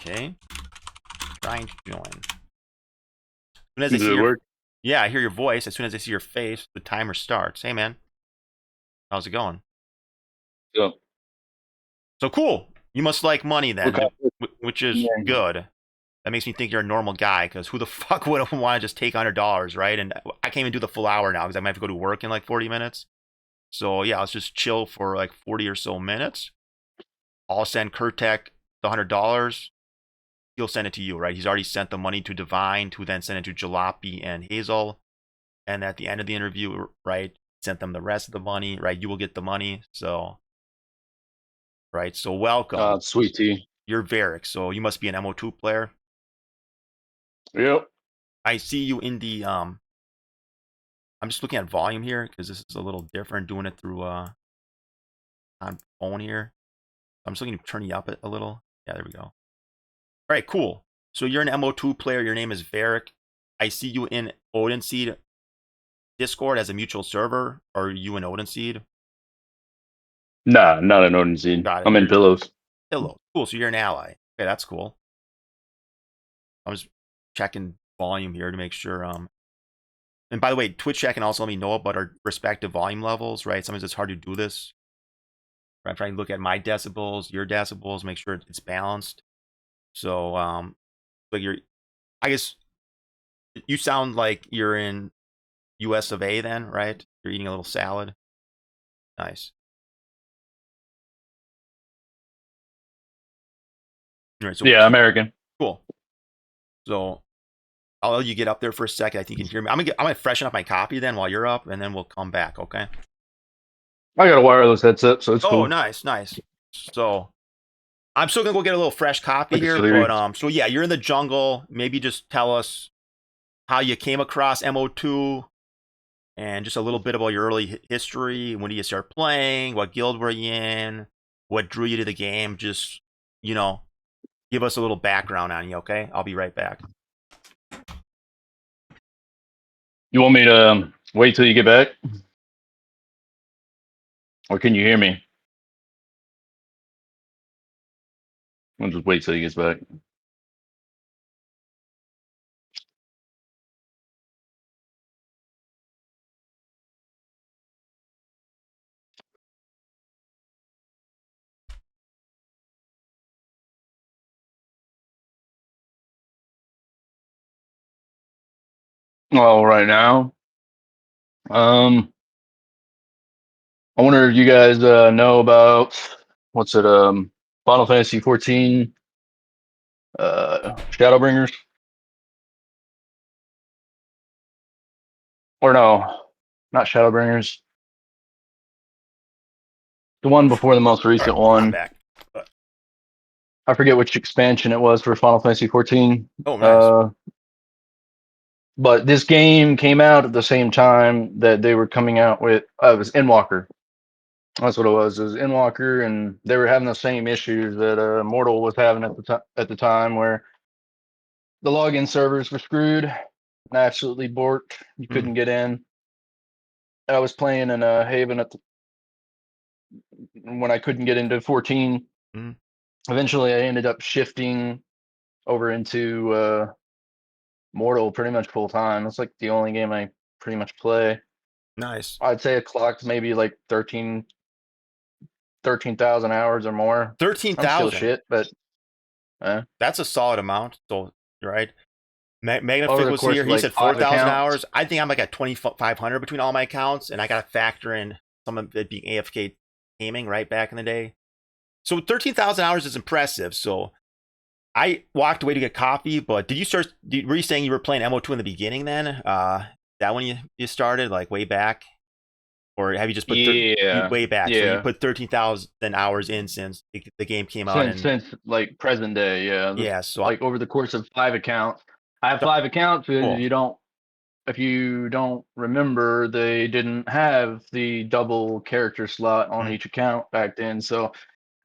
Okay. Trying to join. As soon as I Did see it your, work? yeah, I hear your voice. As soon as I see your face, the timer starts. Hey, man. How's it going? Yeah. So cool. You must like money What then, kind of which is yeah. good. That makes me think you're a normal guy, because who the fuck would want to just take $100, right? And I can't even do the full hour now because I might have to go to work in like 40 minutes. So yeah, let's just chill for like 40 or so minutes. I'll send Kurtek the $100. He'll send it to you, right? He's already sent the money to Divine, who then sent it to Jalopy and Hazel. And at the end of the interview, right, sent them the rest of the money, right? You will get the money. So, right. So welcome. Sweet tea. You're Verrick, so you must be an MO2 player. Yep. I see you in the I'm just looking at volume here because this is a little different doing it through on phone here. I'm just looking to turn you up a little. Yeah, there we go. All right, cool. So you're an MO2 player. Your name is Verrick. I see you in Odin Seed Discord as a mutual server. Are you in Odin Seed? Nah, not an Odin seed. Got it. I'm in You're pillows. Hello. Cool. So you're an ally. Okay, that's cool. I'm just checking volume here to make sure. And by the way, Twitch chat can also let me know about our respective volume levels, right? Sometimes it's hard to do this. I'm trying to look at my decibels, your decibels, make sure it's balanced. So, like I guess you sound like you're in US of A then, right? You're eating a little salad. Nice. All right, so Yeah, American. cool. So I'll let you get up there for a second. I think you can hear me. I'm gonna freshen up my copy then while you're up, and then we'll come back. Okay. I got a wireless headset, so it's Oh, cool. nice, nice. So I'm still gonna go get a little fresh copy I can here, still hear but you. so yeah, you're in the jungle. Maybe just tell us how you came across MO2 and just a little bit about your early history. When did you start playing? What guild were you in? What drew you to the game? Just, you know, give us a little background on you, okay? I'll be right back. You want me to wait till you get back? Or can you hear me? I'll just wait till he gets back. Well, right now, um, I wonder if you guys know about what's it? Final Fantasy 14, Shadowbringers, or no, not Shadowbringers. The one before the most All right, recent I'm one. back. I forget which expansion it was for Final Fantasy 14. Oh, nice. But this game came out at the same time that they were coming out with. It was Endwalker. That's what it was. It was Endwalker, and they were having the same issues that Mortal was having at the time, where the login servers were screwed, absolutely borked. You Mm, couldn't get in. I was playing in Haven when I couldn't get into 14. mm, Eventually, I ended up shifting over into Mortal pretty much full time. It's like the only game I pretty much play. nice. I'd say it clocked maybe like 13,000 hours or more. I'm still 13,000. shit, but That's a solid amount. So, right. over Magnific the was course here. of He like said 5 4,000 accounts. hours. I think I'm like at 2,500 between all my accounts, and I got to factor in some of it being AFK gaming right back in the day. So 13,000 hours is impressive. So I walked away to get coffee, but did you start? Were you saying you were playing MO2 in the beginning then? That when you started, like way back, or have you just put you Yeah, way back? So you yeah. put 13,000 hours in since the game came out, Since and since like present day, yeah. yeah. So Like over the course of 5 accounts. I have 5 accounts because cool. if you don't remember, they didn't have the double character slot on Mm, each account back then. So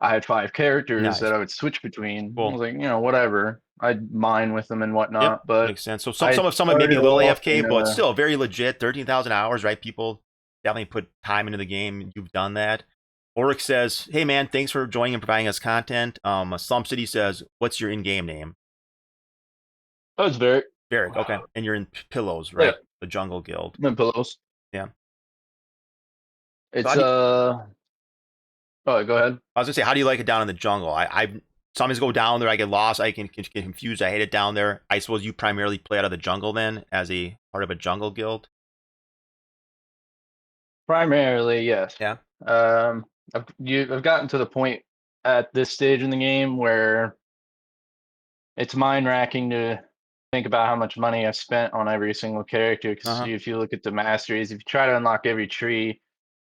I had 5 characters nice. that I would switch between. I Cool. was like, whatever. I'd mine with them and Yep, whatnot. But makes sense. So I some of maybe started a little off AFK, in but still very legit. 13,000 hours, right? People definitely put time into the game. You've done that. Oric says, "Hey man, thanks for joining and providing us content." Slump City says, "What's your in-game name?" Oh, it's very. Verrick. Okay, and you're in Pillows, Yeah, right? The Jungle Guild. I'm in pillows. Yeah. So It's Oh, go ahead. I was gonna say, how do you like it down in the jungle? I sometimes go down there, I get lost, I can get confused. I hate it down there. I suppose you primarily play out of the jungle then, as a part of a jungle guild. Primarily, yes. Yeah. Um, I've gotten to the point at this stage in the game where it's mind racking to think about how much money I've spent on every single character. Uh Because huh. if you look at the masteries, if you try to unlock every tree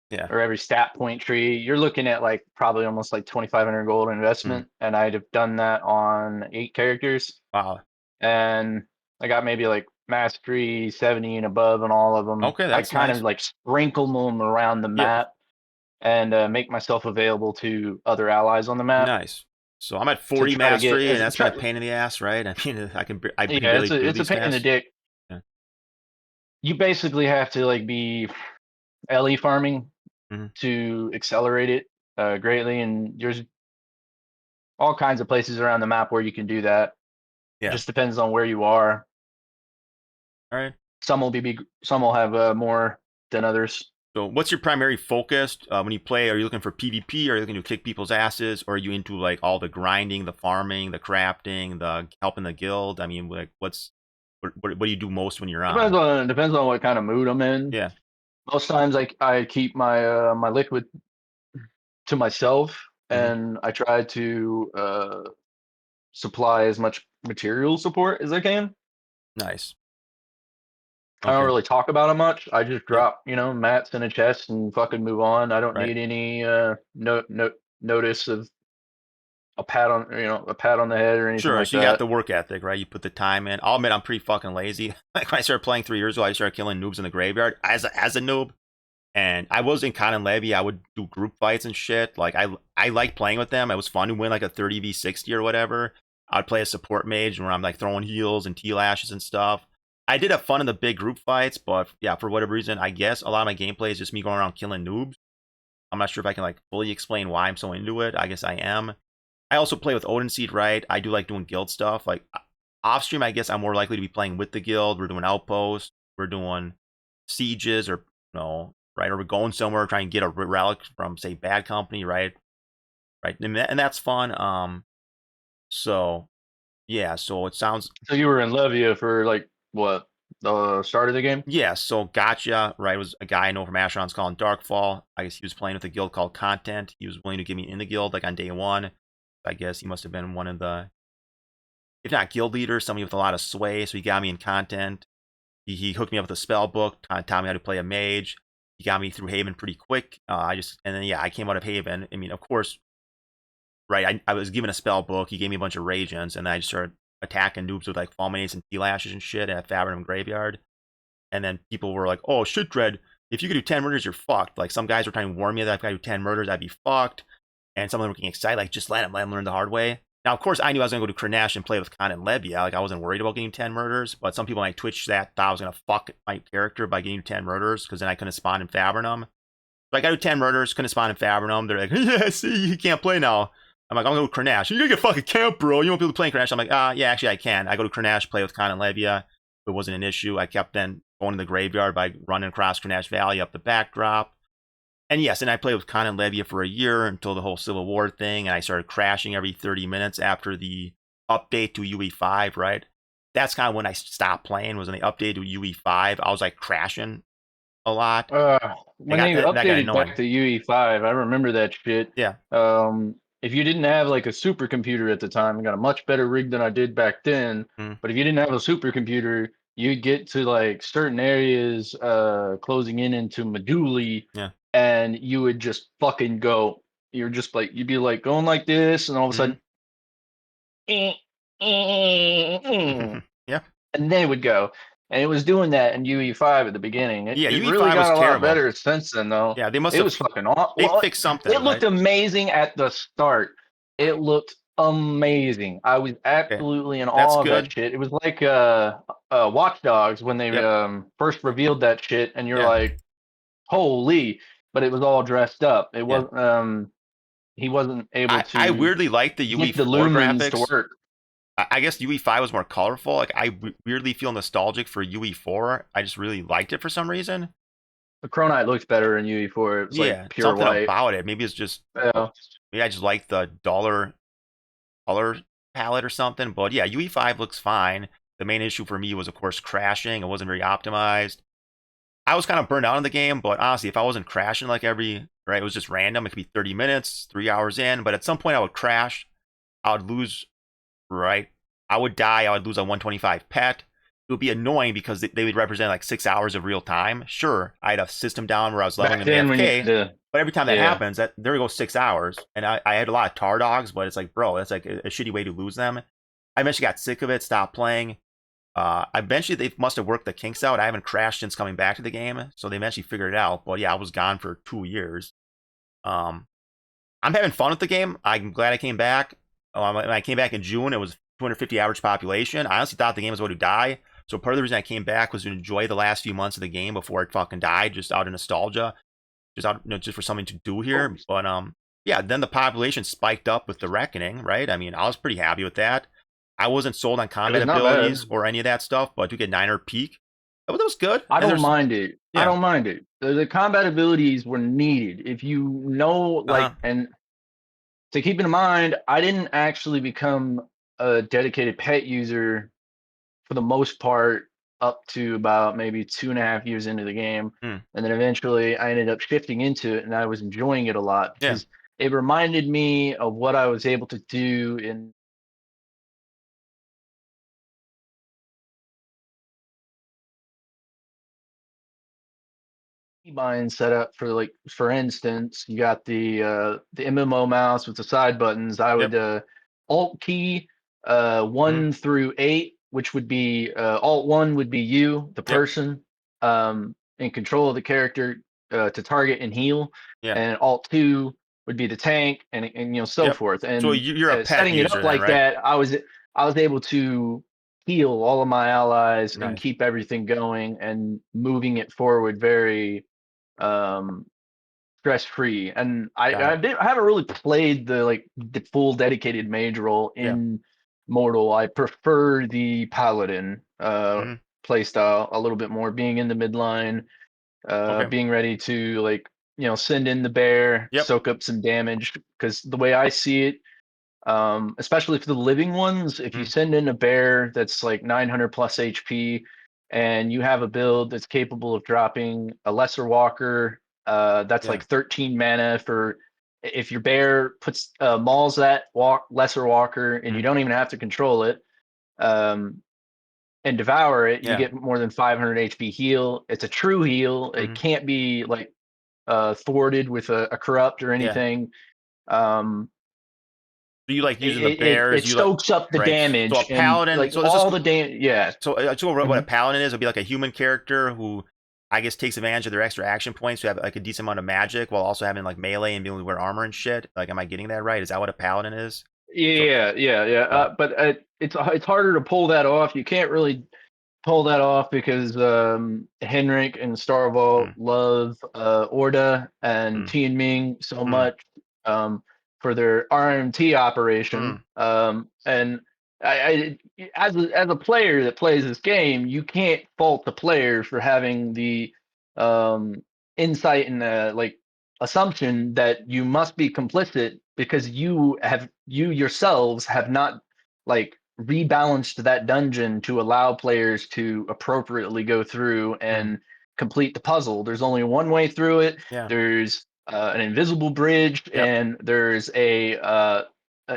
Yeah. or every stat point tree, you're looking at like probably almost like 2,500 gold Mm. investment. And I'd have done that on 8 characters. Wow. And I got maybe like mastery 70 and above on all of them. Okay, I that's kind of nice. like sprinkle them around the Yeah. map and make myself available to other allies on the map Nice. So I'm at to 40 try to get mastery, and as that's been try. a pain in the ass, right? I mean, I can Yeah, barely do it's a these pain in the tasks. dick. Yeah. You basically have to like be LE farming Hmm. to accelerate it greatly, and there's all kinds of places around the map where you can do that. It Yeah. just depends on where you are. All right. Some will have more than others. So, what's your primary focus when you play? Are you looking for PvP? Are you looking to kick people's asses? Or are you into like all the grinding, the farming, the crafting, the helping the guild? I mean, like, what do you do most when you're on? Depends on what kind of mood I'm in. Yeah. Most times, I keep my liquid to myself, Hmm. and I try to supply as much material support as I can. Nice. I don't Okay. really talk about it much. I just Yep. drop, mats in a chest and fucking move on. I don't Right. need any notice of a pat on the head or anything Sure. like So you got that. the work ethic, right? You put the time in. I'll admit I'm pretty fucking lazy. Like when I started playing 3 years ago, I started killing noobs in the graveyard as a noob. And I was in Con and Levy. I would do group fights and shit. Like I like playing with them. It was fun to win like a 30v60 or whatever. I'd play a support mage where I'm like throwing heals and T lashes and stuff. I did have fun in the big group fights, but yeah, for whatever reason, I guess a lot of my gameplay is just me going around killing noobs. I'm not sure if I can like fully explain why I'm so into it. I guess I am. I also play with Odin Seed, right? I do like doing guild stuff. Like off stream, I guess I'm more likely to be playing with the guild. We're doing outposts. We're doing sieges, or right? Or we're going somewhere trying to get a relic from say bad company, right? Right, and that's fun. So yeah, so it sounds So you were in Levia for like what, the start of the game? yeah. So gotcha, right? Was a guy I know from Asheron's calling Darkfall. I guess he was playing with a guild called Content. He was willing to get me in the guild like on day one. I guess he must have been one of the, if not guild leaders, somebody with a lot of sway. So he got me in Content. He hooked me up with a spell book, taught me how to play a mage. He got me through Haven pretty quick. And then yeah, I came out of Haven. I mean, of course, right? I was given a spell book. He gave me a bunch of Radiants, and then I just started attacking noobs with like Fulminates and T-Lashes and shit at Fabrinum Graveyard. And then people were like, "Oh shit, Dread, if you could do 10 murders, you're fucked." Like some guys were trying to warn me that if I could do 10 murders, I'd be fucked. And some of them were getting excited, like, just let him learn the hard way. Now, of course, I knew I was gonna go to Krenash and play with Khan and Lebia. Like I wasn't worried about getting 10 murders, but some people on like, Twitch that thought I was gonna fuck my character by getting 10 murders because then I couldn't spawn in Fabrinum. So I got to 10 murders, couldn't spawn in Fabrinum. They're like, "Yeah, see, you can't play now." I'm like, "I'm gonna go to Krenash." "You're gonna get fucking camp, bro. You won't be able to play in Krenash." I'm like, yeah, actually I can. I go to Krenash, play with Khan and Levia. It wasn't an issue. I kept then going to the graveyard by running across Krenash Valley up the backdrop. And yes, and I played with Khan and Levia for a year until the whole Civil War thing, and I started crashing every 30 minutes after the update to UE5, right? That's kind of when I stopped playing, was when they updated to UE5. I was like crashing a lot. When they That got updated back annoying. to UE5, I remember that shit. Yeah. If you didn't have like a supercomputer at the time, I got a much better rig than I did back then. Mm, But if you didn't have a supercomputer, you'd get to like certain areas closing in into Meduli, yeah. and you would just fucking go. You're just like you'd be like going like this, and all of a Hmm. sudden, "Eh, eh, eh," Yeah. and then it would go. And it was doing that in UE5 at the beginning. It Yeah. it really UE5 was got a lot terrible. better since then, though. Yeah. They must It have was fucking aw they well, fixed something, it looked right? amazing at the start. It looked amazing. I was Okay. absolutely in That's awe of that good. shit. It was like Watch Dogs when they Yep. first revealed that shit, and you're Yeah. like, holy. but it was all dressed up. It Yeah. wasn't. He wasn't able I to weirdly like the get the UE4 lumens to graphics. work. I guess UE5 was more colorful. Like weirdly feel nostalgic for UE4. I just really liked it for some reason. The Chronite looks better in UE4. It was like Yeah, pure something white. about it. Maybe it's just Yeah. maybe I just like the duller color palette or something. But yeah, UE5 looks fine. The main issue for me was of course crashing. It wasn't very optimized. I was kind of burned out in the game, but honestly, if I wasn't crashing like right, it was just random. It could be 30 minutes, 3 hours in, but at some point I would crash. I would lose, right? I would die. I would lose a 125 pet. It would be annoying because they would represent like 6 hours of real time. Sure, I had a system down where I was leveling Back in then, when you had AFK, to, but every time that yeah, happens, there goes 6 hours. And I had a lot of tar dogs, but it's like, bro, that's like a shitty way to lose them. I eventually got sick of it, stopped playing. Eventually, they must have worked the kinks out. I haven't crashed since coming back to the game, so they eventually figured it out. But yeah, I was gone for 2 years. Um, I'm having fun with the game. I'm glad I came back. When I came back in June, it was 250 average population. I honestly thought the game was about to die. So part of the reason I came back was to enjoy the last few months of the game before it fucking died, just out of nostalgia, just out, just for something to do here. But yeah. Then the population spiked up with the Reckoning, right? I mean, I was pretty happy with that. I wasn't sold on it combat was not bad. abilities or any of that stuff, but to get 9er peak, that was good. I And don't there's mind it. I yeah, don't mind it. The combat abilities were needed. If you know, uh huh, and to keep in mind, I didn't actually become a dedicated pet user for the most part up to about maybe 2.5 years into the game. mm, And then eventually I ended up shifting into it and I was enjoying it a lot yeah, because it reminded me of what I was able to do in bind setup for, like, for instance, you got the MMO mouse with the side buttons. I would yep, alt key mm, 1 through 8, which would be alt one would be you, the yep, person, in control of the character to target and heal, yeah, and alt two would be the tank, and so yep. forth. So And you're a pet setting it user up then, like right? that, I was able to heal all of my allies and Nice, keep everything going and moving it forward very um stress free. And got it. I haven't really played the full dedicated mage role Yeah, in Mortal. I prefer the paladin hmm, play style a little bit more, being in the midline, okay, being ready to, like, send in the bear, yep, soak up some damage. Because the way I see it, especially for the living ones, if you mm, send in a bear that's like 900 plus HP and you have a build that's capable of dropping a lesser walker, that's yeah, like 13 mana for, if your bear puts mauls that lesser walker and you mm, don't even have to control it, um, and devour it, you yeah, get more than 500 HP heal. It's a true heal. It hmm, can't be like thwarted with a corrupt or yeah. anything. Um, So you like it, using the it bears? it You like soaks up the right? So a damage and paladin. like So this is all the damage. Yeah. so what a Mhm. paladin is. It'll be like a human character who I guess takes advantage of their extra action points to have like a decent amount of magic while also having like melee and being able to wear armor and shit. Like, am I getting that right? Is that what a paladin is? So Yeah, yeah, yeah. yeah, But it's harder to pull that off. You can't really pull that off because Henrik and Starval mm, love Orda and mm, Tian Ming so mm, much for their RMT operation. mm, And as a player that plays this game, you can't fault the player for having the um, insight and like assumption that you must be complicit because you yourselves have not, like, rebalanced that dungeon to allow players to appropriately go through mm, and complete the puzzle. There's only one way through it. yeah, There's an invisible bridge, yep, and there's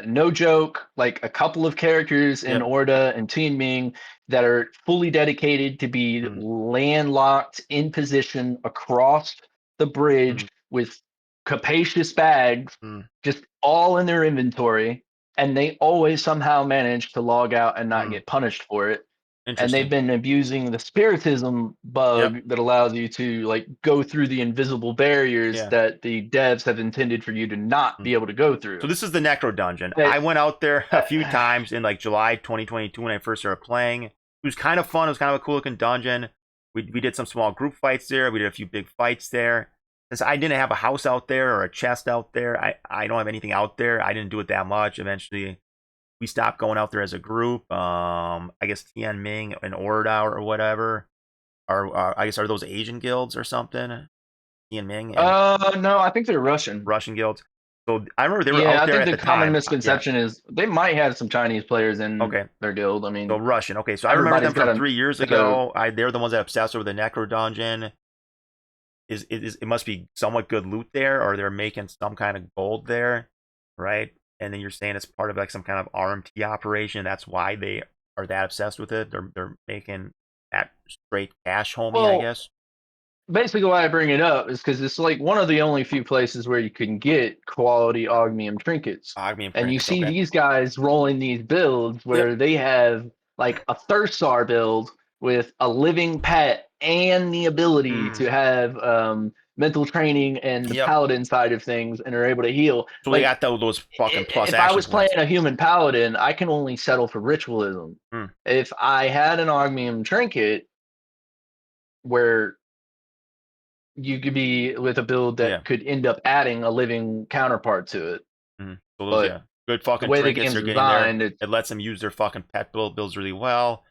no joke, like a couple of characters in yep, Orda and Team Ming that are fully dedicated to be mm, landlocked in position across the bridge mm, with capacious bags mm, just all in their inventory, and they always somehow manage to log out and not mm. get punished for it. And they've Interesting. been abusing the spiritism Yep. bug that allows you to, like, go through the invisible barriers Yeah. that the devs have intended for you to not Mm. be able to go So through. this is the Necro Dungeon. It, I went out there a few uh, times in like July 2022 when I first started playing. It was kind of fun. It was kind of a cool looking dungeon. We did some small group fights there. We did a few big fights there. since I didn't have a house out there or a chest out there, I don't have anything out there. I didn't do it that much. Eventually, we stopped going out there as a group. I guess Tianming and Ordao or whatever. Are I guess are those Asian guilds or something? Tianming and No, I think they're Russian. Russian guilds. So I remember they were Yeah, out I there think at the the common time. Yeah. misconception is they might have some Chinese players in Okay. their guild. I So mean, Russian. Okay. So I remember them everybody's from 3 years got a ago. They're the ones that obsessed over the Necro Dungeon. It must be somewhat good loot there, or they're making some kind of gold there, right? And then you're saying it's part of like some kind of RMT operation. That's why they are that obsessed with it. They're making that straight cash, homie, I well. guess. Basically, why I bring it up is because it's like one of the only few places where you can get quality Ogmium trinkets. Ogmium And you trinkets. see Okay. these guys rolling these builds Yep. where they have like a Thurstar build with a living pet and the ability Mm, to have mental training and the yep. paladin side of things and are able to heal. So they Like, got those fucking plus if I action was playing points. a human paladin, I can only settle for ritualism. Mm, If I had an Ogmium trinket where you could be with a build yeah. that could end up adding a living counterpart to it. So those, But yeah, good the fucking way the trinkets game's they're getting there. designed, it's It lets them use their fucking pet builds really well.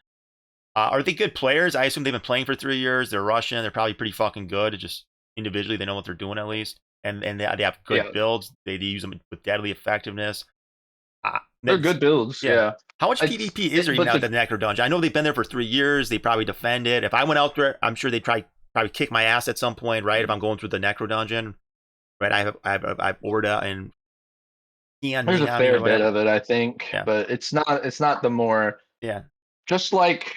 Are they good players? I assume they've been playing for 3 years. They're Russian. They're probably pretty fucking good. Just individually, they know what they're doing at least, and they have good yeah, builds. They use them with deadly effectiveness. they're good builds. Yeah. Yeah, How much it's PvP is there even but out at the Necro Dungeon? I know they've been there for 3 years. They probably defend it. If I went out there, I'm sure they'd probably kick my ass at some point, right? If I'm going through the Necro Dungeon, right? I have Orda and Tian there's Ming a on me or fair bit whatever. of it, I think, Yeah. but it's not the more Yeah. just like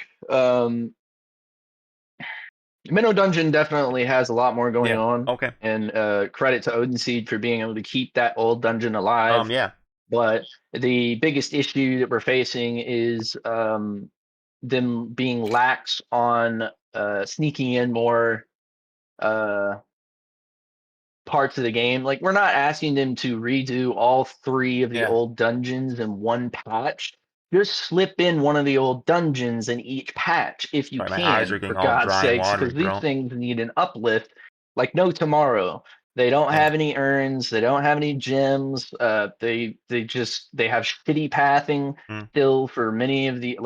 Minnow Dungeon definitely has a lot more going Yeah. on, Okay. and credit to Odin Seed for being able to keep that old dungeon alive. Yeah. But the biggest issue that we're facing is them being lax on sneaking in more uh, parts of the game. Like, we're not asking them to redo all three of the Yeah. old dungeons in one patch. Just slip in one of the old dungeons in each patch if you Sorry, my eyes are can, getting for all God's dry and sakes, because watery, these bro. things need an uplift like no tomorrow. They don't Yeah. have any urns. They don't have any gems. They have shitty pathing Mm. still for many of the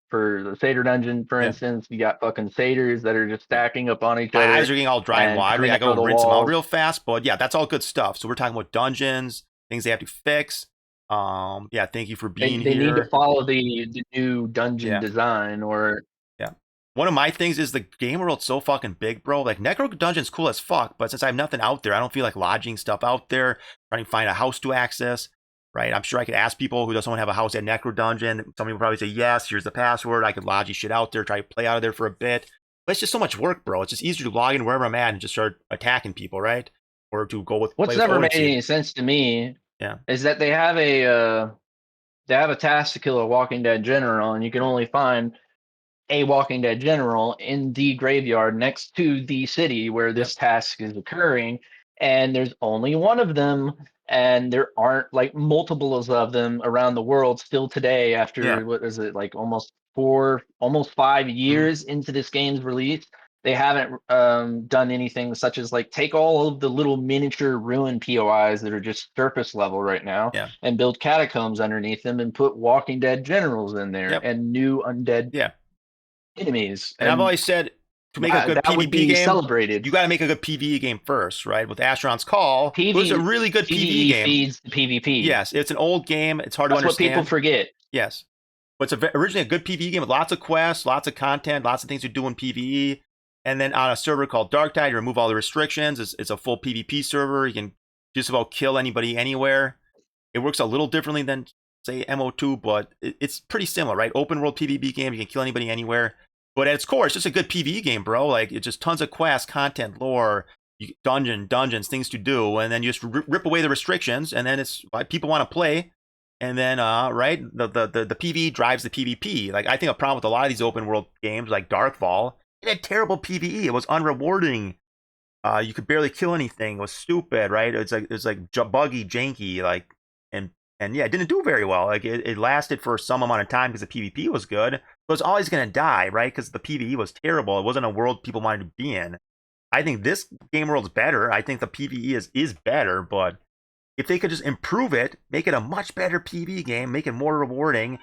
for the Satyr dungeon, for Yeah. instance. You got fucking satyrs that are just Yeah. stacking up on each My eyes other are getting all dry and and watery. coming I out go of the rinse them out walls. real fast, but yeah, that's all good stuff. So we're talking about dungeons, things they have to fix. Yeah, thank you for They being they need to here. follow the new dungeon Yeah. design, or Yeah. One of my things is the game world's so fucking big, bro. Like Necro Dungeon's cool as fuck, but since I have nothing out there, I don't feel like lodging stuff out there, trying to find a house to access. Right? I'm sure I could ask people who doesn't want to have a house at Necro Dungeon. Some people probably say yes. Here's the password. I could lodge you shit out there, try to play out of there for a bit. But it's just so much work, bro. It's just easier to log in wherever I'm at and just start attacking people, right? Or to go with play what's with never Odin made Seed. any sense to me Yeah. is that they have a task to kill a Walking Dead general, and you can only find a Walking Dead general in the graveyard next to the city where Yep. this task is occurring, and there's only one of them, and there aren't like multiples of them around the world still today Yeah. after what is it, like almost 5 years Mm-hmm. into this game's release. They haven't done anything such as like take all of the little miniature ruin POIs that are just surface level right now Yeah. and build catacombs underneath them and put Walking Dead generals in there Yep. and new undead Yeah. enemies, And I've and always said to make a good that would PvP be game, celebrated. you got to make a good PvE game first, right? With Asheron's Call, it was a PV really good PvE PVE game. feeds the PvP. Yes, it's an old game. It's hard to That's what people understand. forget. Yes. But it's originally a good PvE game with lots of quests, lots of content, lots of things to do in PvE. And then on a server called Dark Tide, you remove all the restrictions. It's a full PvP server. You can just about kill anybody anywhere. It works a little differently than, say, MO2, but it's pretty similar, right? Open world PvP game. You can kill anybody anywhere. But at its core, it's just a good PvE game, bro. Like, it's just tons of quests, content, lore, dungeons, things to do. And then you just rip away the restrictions. And then it's like people want to play. And then, right, the PvE drives the PvP. Like, I think a problem with a lot of these open world games, like Darkfall, it had terrible PvE. It was unrewarding. You could barely kill anything. It was stupid, right? It's like buggy, janky, like, and yeah, it didn't do very well. Like, it lasted for some amount of time because the PvP was good, but it was always gonna die, right? Because the PvE was terrible. It wasn't a world people wanted to be in. I think this game world's better. I think the PvE is better, but if they could just improve it, make it a much better PvE game, make it more rewarding,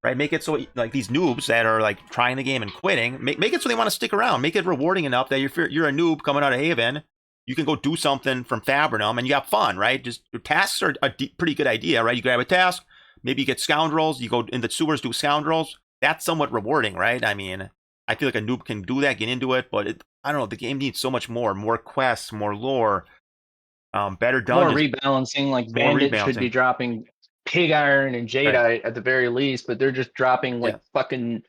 right? Make it so like these noobs that are like trying the game and quitting, make it so they want to stick around. Make it rewarding enough that if you're a noob coming out of Haven, you can go do something from Fabrinum and you got fun, right? Just your tasks are a pretty good idea, right? You grab a task, maybe you get scoundrels, you go in the sewers, do scoundrels. That's somewhat rewarding, right? I mean, I feel like a noob can do that, get into it, but I don't know. The game needs so much more quests, more lore, better More dungeons, rebalancing. Like more Bandit should rebalancing. be dropping pig iron and Right. jadeite at the very least, but they're just dropping Yeah. like fucking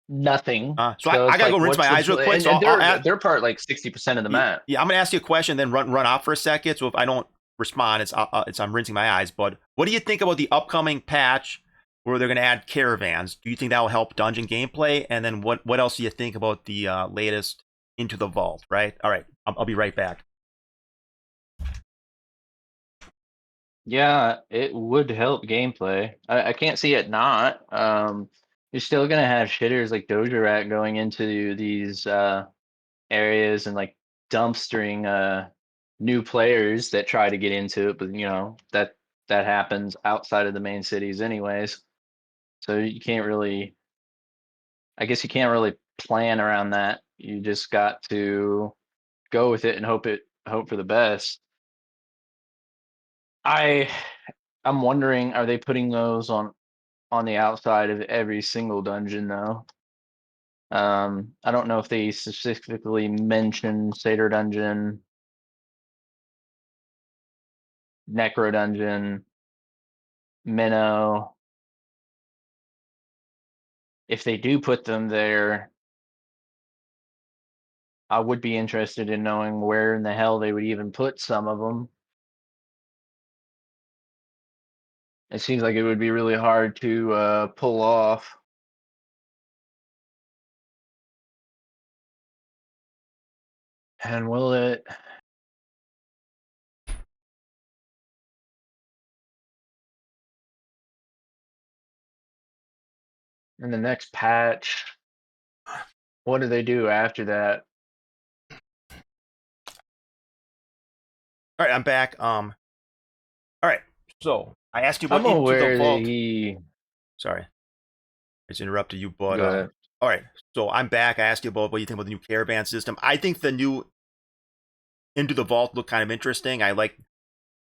nothing. So So I it's gotta go like, rinse what's my the eyes real quick. So and I'll add. they're part like 60% of the map. Yeah, I'm gonna ask you a question, then run off for a second. So if I don't respond, it's I'm rinsing my eyes. But what do you think about the upcoming patch where they're gonna add caravans? Do you think that will help dungeon gameplay? And then what else do you think about the latest Into the Vault? Right. All right. I'll be right back. Yeah, it would help gameplay. I can't see it not. You're still gonna have shitters like Doja Rat going into these areas and like dumpstering new players that try to get into it, but that happens outside of the main cities anyways. So you can't really, I guess you can't really plan around that. You just got to go with it and hope for the best. I I'm wondering, are they putting those on the outside of every single dungeon though? I don't know if they specifically mention Satyr Dungeon, Necro Dungeon, Minnow. If they do put them there, I would be interested in knowing where in the hell they would even put some of them. It seems like it would be really hard to pull off. And will it? In the next patch, what do they do after that? All right, I'm back. All right. So I asked you about I'm Into the aware that Vault. he. Sorry, I just interrupted you, but Go ahead. all right. So I'm back. I asked you about what you think about the new caravan system. I think the new Into the Vault looked kind of interesting. I like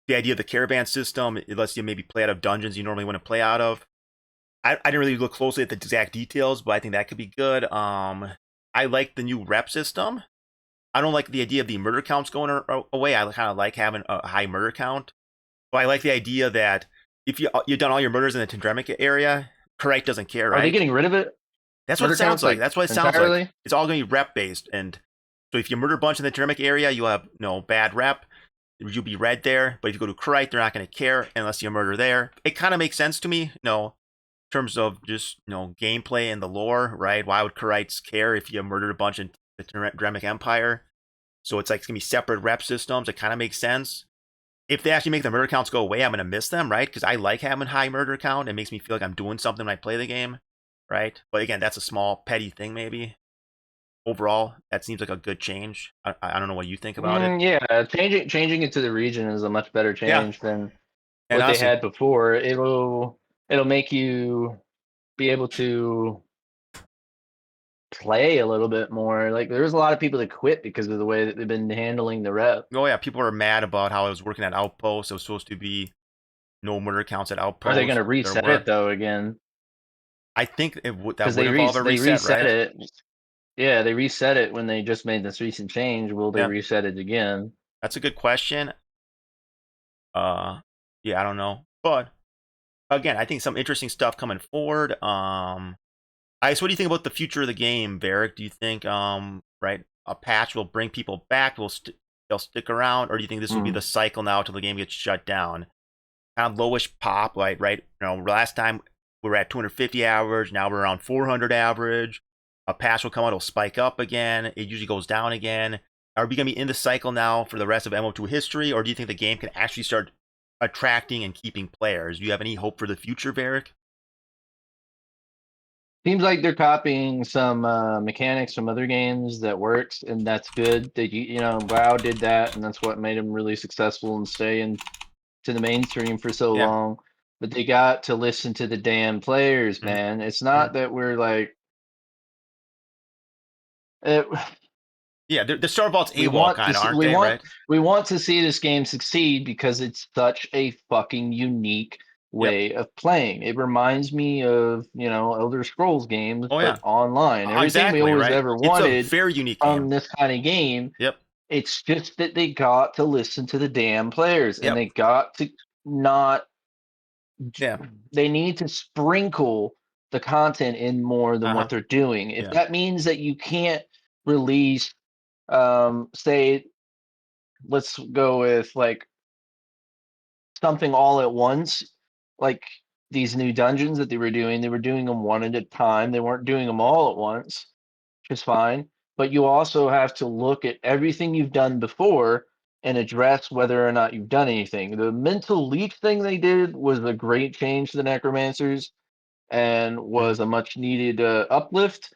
the idea of the caravan system. It lets you maybe play out of dungeons you normally wouldn't play out of. I didn't really look closely at the exact details, but I think that could be good. I like the new rep system. I don't like the idea of the murder counts going away. I kind of like having a high murder count. But I like the idea that if you've done all your murders in the Tendremic area, Correct doesn't care, Are they right? getting rid of it? That's what it Murder sounds counts like. like That's what it sounds like. entirely? It's all going to be rep based, and so if you murder a bunch in the Tendremic area, you have no bad rep. You'll be red there. But if you go to Correct, they're not going to care unless you murder there. It kind of makes sense to me, in terms of just gameplay and the lore, right? Why would Karites care if you murdered a bunch in the Tendremic Empire? So it's like it's gonna be separate rep systems. It kind of makes sense. If they actually make the murder counts go away, I'm gonna miss them, right? Because I like having high murder count. It makes me feel like I'm doing something when I play the game, right? But again, that's a small petty thing, maybe. Overall, that seems like a good change. I don't know what you think about it. Yeah, changing it to the region is a much better Yeah, change than and what they honestly, had before. It'll make you be able to play a little bit more. Like there's a lot of people that quit because of the way that they've been handling the rep. oh yeah, people are mad about how I was working at Outpost. It was supposed to be no murder counts at Are they going Outpost. to There reset it were. though again? I think that Because would involve a they reset, reset right? it. Yeah, they reset it when they just made this recent change. Will they Yeah, reset it again? that's a good question. Yeah, I don't know, but again, I think some interesting stuff coming forward. What do you think about the future of the game, Verrick? Do you think, right, a patch will bring people back? They'll stick around, or do you think this will be Hmm. the cycle now till the game gets shut down? Kind of lowish pop, like right? Last time we were at 250 average. Now we're around 400 average. A patch will come out, it'll spike up again. It usually goes down again. Are we gonna be in the cycle now for the rest of MO2 history, or do you think the game can actually start attracting and keeping players? Do you have any hope for the future, Verrick? Seems like they're copying some mechanics from other games that works, and that's good. That you know, WoW did that, and that's what made them really successful and stay into the mainstream for so Yeah. long. But they got to listen to the damn players, Hmm. man. It's Hmm. not that we're like it, Yeah, they're Star Vault's we AWOL want to kind of, see, aren't they? Right? we want to see this game succeed because it's such a fucking unique Yep. way of playing. It reminds me of, you know, Elder Scrolls games, Oh but yeah. online. Everything we Exactly. always Right. ever It's a wanted very unique from game. this kind of game. Yep. It's just that they got to listen to the damn players and Yep. they got to not, Yeah. they need to sprinkle the content in more than Uh what huh. they're doing. If Yeah. that means that you can't release, say, let's go with like something all at once, like these new dungeons that they were doing them one at a time. They weren't doing them all at once, which is fine. But you also have to look at everything you've done before and address whether or not you've done anything. The mental leap thing they did was a great change to the necromancers and Hmm. was a much needed uplift.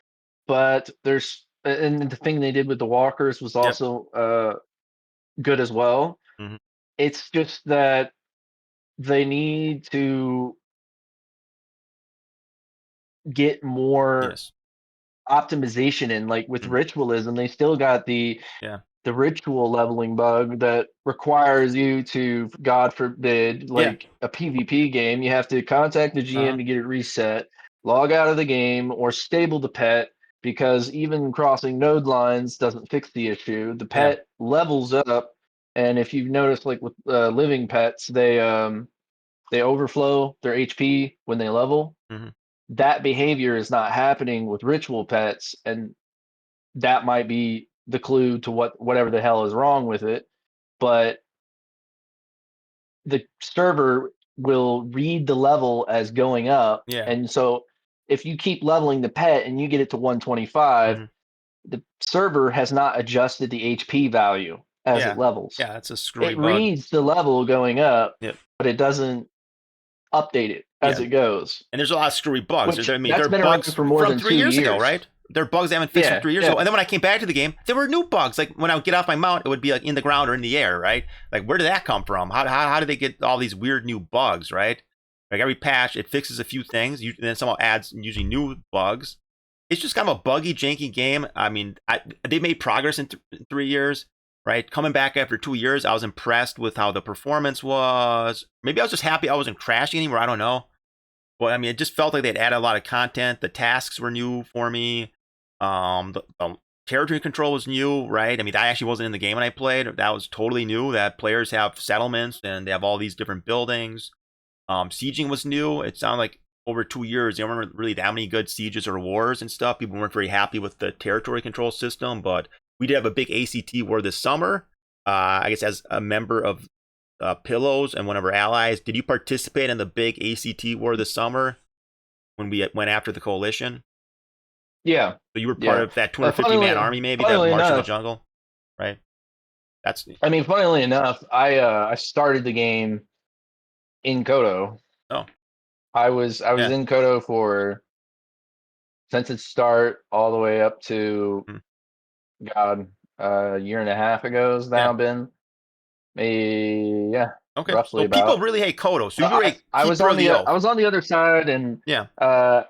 But there's and the thing they did with the walkers was Yep. also good as well. Hmm. It's just that they need to get more Yes. optimization in. Like with Hmm. ritualism, they still got Yeah. the ritual leveling bug that requires you to, God forbid, Yeah. like a PvP game, you have to contact the Uh huh. GM to get it reset, log out of the game, or stable the pet because even crossing node lines doesn't fix the issue. The Yeah. pet levels up, and if you've noticed, like with living pets, they overflow their HP when they level. Hmm. That behavior is not happening with ritual pets, and that might be the clue to whatever the hell is wrong with it. But the server will read the level as going up, Yeah. and so if you keep leveling the pet and you get it to 125, Hmm. the server has not adjusted the HP value as it Yeah. levels. Yeah. That's a screwy It bug. reads the level going up, Yep. but it doesn't update it as Yeah. it goes, And there's a lot of screwy bugs. which I mean, that's they're been around bugs for more from than three two years ago, years. right? They're bugs they haven't fixed from Yeah, 3 years ago. yeah. And then when I came back to the game, there were new bugs. Like when I would get off my mount, it would be like in the ground or in the air, right? Like where did that come from? How did they get all these weird new bugs, right? Like every patch, it fixes a few things, and then somehow adds usually new bugs. It's just kind of a buggy, janky game. I mean, they made progress in 3 years, right? Coming back after 2 years, I was impressed with how the performance was. Maybe I was just happy I wasn't crashing anymore. I don't know. Well, I mean, it just felt like they'd added a lot of content. The tasks were new for me. The territory control was new, right? I mean, I actually wasn't in the game when I played. That was totally new. That players have settlements and they have all these different buildings. Sieging was new. It sounded like over 2 years, there weren't really that many good sieges or wars and stuff. People weren't very happy with the territory control system, but we did have a big ACT war this summer. I guess as a member of Pillows and one of our allies. Did you participate in the big ACT war this summer when we went after the coalition? Yeah, So you were part yeah. of that 250 man army, maybe that Funnily marched in the enough, jungle, right? That's I mean, funnily enough, I started the game in Koto. oh I was yeah. in Koto for since its start all the way up to Mm, God, a year and a half ago has yeah. now been. Maybe, yeah, Okay. roughly So people about. really hate Koto. So So you were a I was keeper on of the I oath. was on the other side, and Yeah. uh,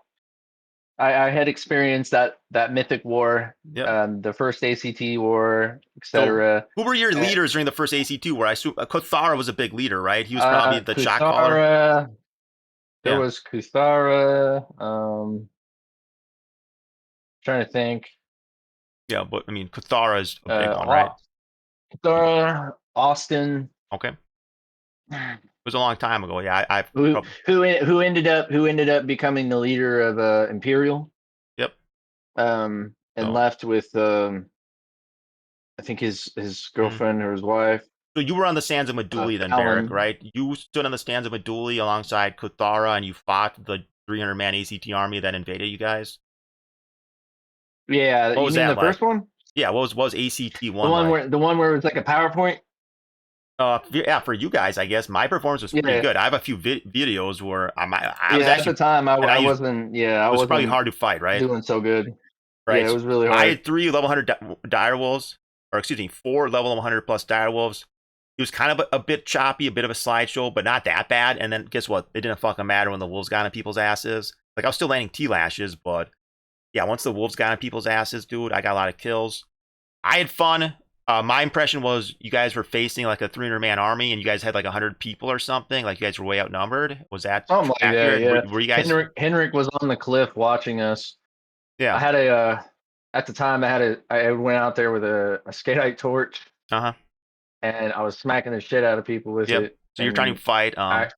I had experienced that mythic war, Yep. the first ACT war, So etc. who were your leaders during the first ACT war? I assume Kothara was a big leader, right? He was probably the shot caller. Kuthara, there Yeah. was Kuthara. Trying to think. Yeah, but I mean, Kothara is a big one, right? Uh, Kuthara, Austin. Okay. It was a long time ago. Yeah, I've Who probably. who ended up becoming the leader of Imperial, Yep. and So. left with I think his Mhm. girlfriend or his wife, So you were on the sands of Meduli then, Verrick, Fallon. right? You stood on the sands of Meduli alongside Kothara and you fought the 300-man ACT army that invaded you guys. Yeah, What you was mean that the like? first one? Yeah, what was ACT 1 like? The one where it's like a PowerPoint. Yeah, for you guys, I guess my performance was pretty Yeah, good. I have a few videos where I was yeah. At the actually, time, and I I used, wasn't. Yeah, I it was probably wasn't hard to fight, right? doing so good. Yeah, Right. it So was really I hard. had 3 level 100 dire wolves, or excuse me, 4 level 100 plus dire wolves. It was kind of a bit choppy, a bit of a slideshow, but not that bad. And then guess what? It didn't fucking matter when the wolves got on people's asses. Like I was still landing T lashes, but yeah, once the wolves got on people's asses, dude, I got a lot of kills. I had fun. My impression was you guys were facing like a 300-man army, and you guys had like 100 people or something. Like you guys were way outnumbered. Was that Something like that. accurate? Yeah. Were you guys? Henrik was on the cliff watching us. I Yeah. had a at the time I went out there with a skatite torch Uh huh. and I was smacking the shit out of people with Yep. it. So you're trying to And fight. I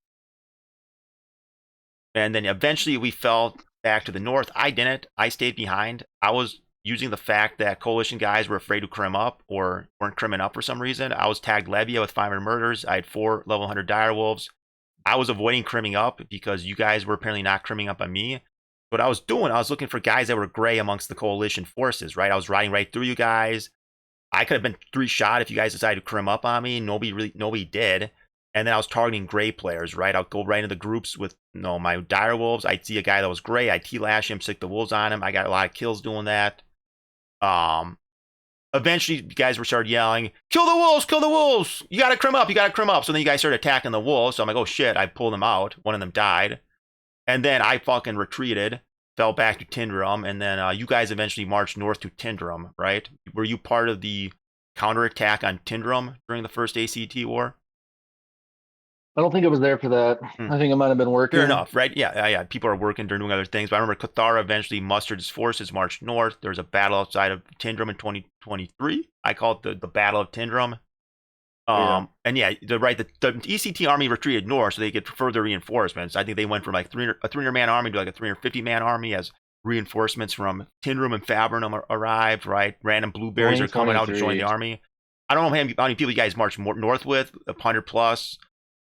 And then eventually we fell back to the north. I didn't. I stayed behind. I was using the fact that coalition guys were afraid to crim up or weren't crimming up for some reason. I was tagged Levia with 500 murders. I had 4 level 100 dire wolves. I was avoiding crimming up because you guys were apparently not crimming up on me. What I was doing, I was looking for guys that were gray amongst the coalition forces, right? I was riding right through you guys. I could have been 3 shot if you guys decided to crim up on me. Nobody did. And then I was targeting gray players, right? I'll go right into the groups with my dire wolves. I'd see a guy that was gray, I'd T-lash him, stick the wolves on him. I got a lot of kills doing that. Um, Eventually, you guys were started yelling, "Kill the wolves! Kill the wolves! You gotta crim up! You gotta crim up!" So then you guys started attacking the wolves. So I'm like, "Oh shit!" I pulled them out. One of them died, and then I fucking retreated, fell back to Tindrum, and then you guys eventually marched north to Tindrum, right? Were you part of the counterattack on Tindrum during the first ACT war? don't think it was there for that. Hmm. I think I might have been Fair working. enough, right? Yeah, yeah, yeah. People are working, they're doing other things. But I remember Cathara eventually mustered his forces, marched north. There was a battle outside of Tindrum in 2023. I call it the Battle of Tindrum. Yeah. And yeah, the ECT army retreated north so they get further reinforcements. I think they went from like a 300-man army to like a 350-man army as reinforcements from Tindrum and Fabrinum arrived, right? Random blueberries are coming out to join the 2023. army. I don't know how many people you guys marched north with, 100 plus,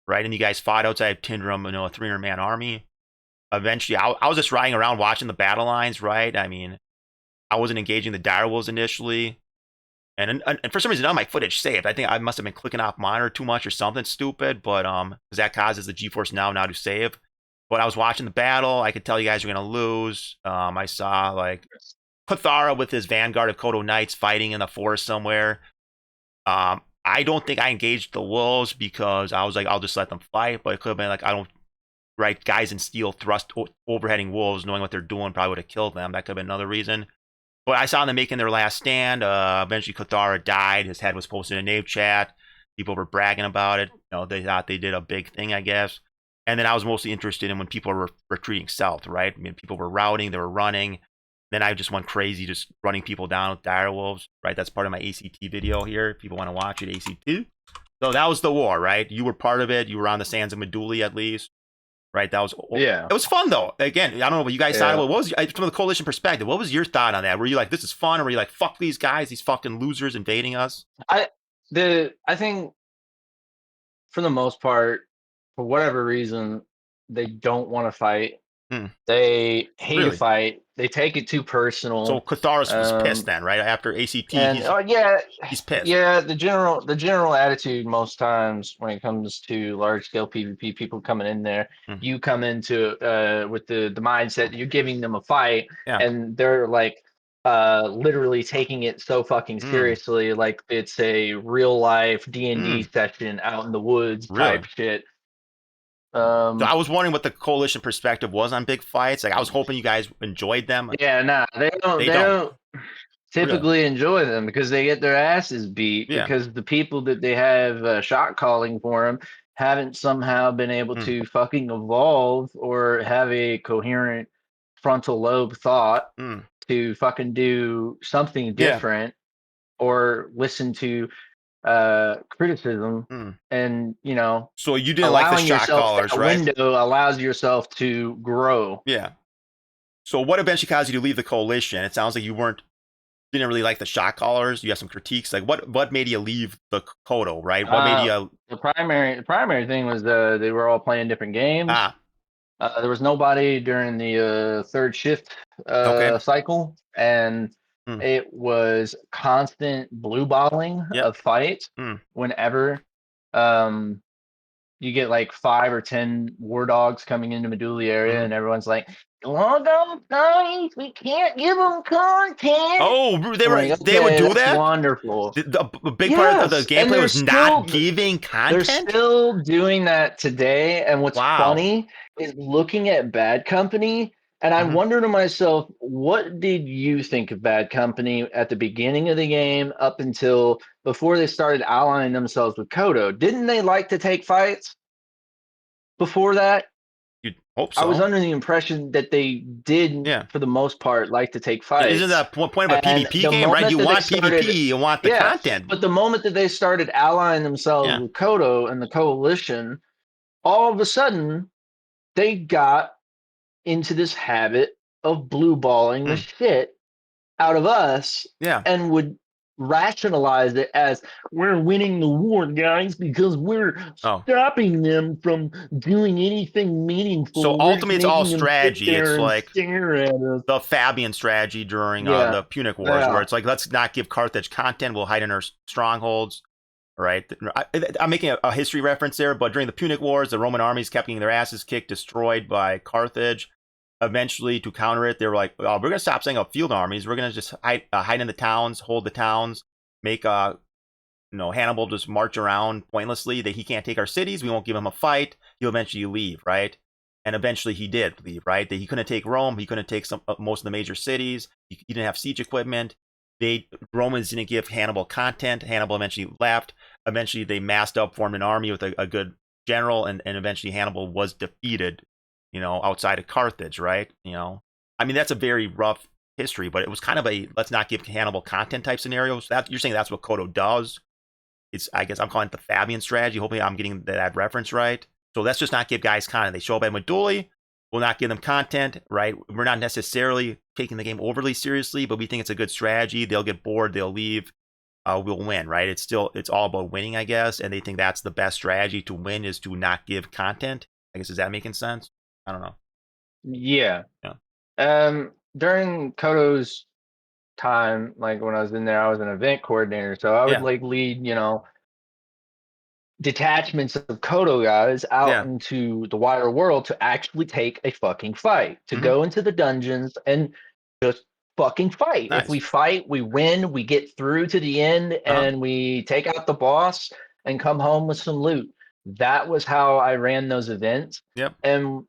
right? And you guys fought outside of Tindrum, a 300-man army. Eventually, I was just riding around watching the battle lines, right? I mean, I wasn't engaging the direwolves initially. And for some reason, none of my footage saved. I think I must have been clicking off monitor too much or something stupid, but because that causes the GeForce Now to save. But I was watching the battle. I could tell you guys were gonna lose. I saw like Cathara with his vanguard of Koto Knights fighting in the forest somewhere. I don't think I engaged the wolves because I was like, I'll just let them fight. But it could have been like, I don't, right? Guys in steel thrust overheading wolves, knowing what they're doing, probably would have killed them. That could have been another reason. But I saw them making their last stand. Eventually, Cathara died. His head was posted in Nave chat. People were bragging about it. They thought they did a big thing, I guess. And then I was mostly interested in when people were retreating south, right? I mean, people were routing, they were running. Then I just went crazy, just running people down with dire wolves, right? That's part of my ACT video here. If people want to watch it, ACT. So that was the war, right? You were part of it. You were on the sands of Meduli at least, right? That was Yeah. it was fun though. Again, I don't know what you guys thought. Yeah. What was from the coalition perspective? What was your thought on that? Were you like, this is fun, or were you like, fuck these guys, these fucking losers invading us? I think for the most part, for whatever reason, they don't want to fight. Hmm, They hate to really? fight. They take it too So personal. Catharus was pissed Um, then, right? After ACT, and oh yeah, he's pissed. yeah. The general attitude most times when it comes to large scale PvP, people coming in there, Hmm. you come into with the mindset that you're giving them a fight, Yeah. and they're like literally taking it so fucking Hmm. seriously, like it's a real life D&D Hmm. session out in the woods type Really? shit. So Um, I was wondering what the coalition perspective was on big fights. Like I was hoping you guys enjoyed them. yeah, nah, They they don't. don't Really? typically enjoy them because they get their asses beat Yeah. because the people that they have shot calling for them haven't somehow been able Hmm. to fucking evolve or have a coherent frontal lobe thought Hmm. to fucking do something Yeah. different or listen to criticism, Hmm. and So you didn't like the allowing shot yourself callers, that right? window allows yourself to grow. Yeah. So what eventually caused you to leave the coalition? It sounds like you didn't really like the shot callers. You have some critiques. Like what made you leave the Koto, right? What made uh you the primary thing was they were all playing different games. ah There was nobody during the third shift okay. cycle, and Hmm. it was constant blue balling Yep. of fight Hmm. whenever. um, you get like 5 or 10 war dogs coming into Meduli area, Hmm. and everyone's like, "Logo guys, we can't give them content." Oh, I'm like, they would okay, do that's that. wonderful. The big part of the Yes, and gameplay was not giving they're content. still doing that today. And what's Wow. funny is looking at Bad Company, and I Hmm. wonder to myself, what did you think of Bad Company at the beginning of the game up until before they started allying themselves with Koto? Didn't they like to take fights before that? You'd hope I was so. under the impression that they did, Yeah. for the most part, like to take Isn't fights. that point of a And PvP the game, right? moment You that they want started, PvP, you want the yes, content. but the moment that they started allying themselves Yeah. with Koto and the coalition, all of a sudden they got into this habit of blue balling the Mm. shit out of us Yeah. and would rationalize it as, we're winning the war, guys, because we're Oh. stopping them from doing anything So meaningful. We're just ultimately, it's all making them sit strategy. It's there and like stare at us. the Fabian strategy during Yeah, the Punic Wars, where yeah. it's like, let's not give Carthage content. We'll hide in our strongholds. Right. I'm making a history reference there, but during the Punic Wars, the Roman armies kept getting their asses kicked, destroyed by Carthage. Eventually, to counter it, they were like, oh, we're going to stop setting up field armies. We're going to just hide in the towns, hold the towns, make Hannibal just march around pointlessly. That he can't take our cities. We won't give him a fight. He'll eventually leave, right? And eventually he did leave, right? That he couldn't take Rome. He couldn't take most of the major cities. He didn't have siege equipment. Romans didn't give Hannibal content. Hannibal eventually left. Eventually they massed up, formed an army with a good general, and eventually Hannibal was defeated, outside of Carthage, right? I mean, that's a very rough history, but it was kind of a let's not give Hannibal content type scenario. So you're saying that's what Koto does. I guess I'm calling it the Fabian strategy. Hopefully I'm getting that reference right. So let's just not give guys content. They show up at Meduli, we'll not give them content, right? We're not necessarily taking the game overly seriously, but we think it's a good strategy. They'll get bored, they'll leave. We'll win, right? It's all about winning, I guess, and they think that's the best strategy to win is to not give content. I guess, is that making sense? I don't know. Yeah. Yeah. During Koto's time, like when I was in there, I was an event coordinator, so I would Yeah. like lead, detachments of Koto guys out Yeah. into the wider world to actually take a fucking fight, to Mm-hmm. go into the dungeons and just fucking fight. If we Nice. fight, we win, we get through to the end, Uh-huh. and we take out the boss and come home with some loot. That was how I ran those events. Yep. And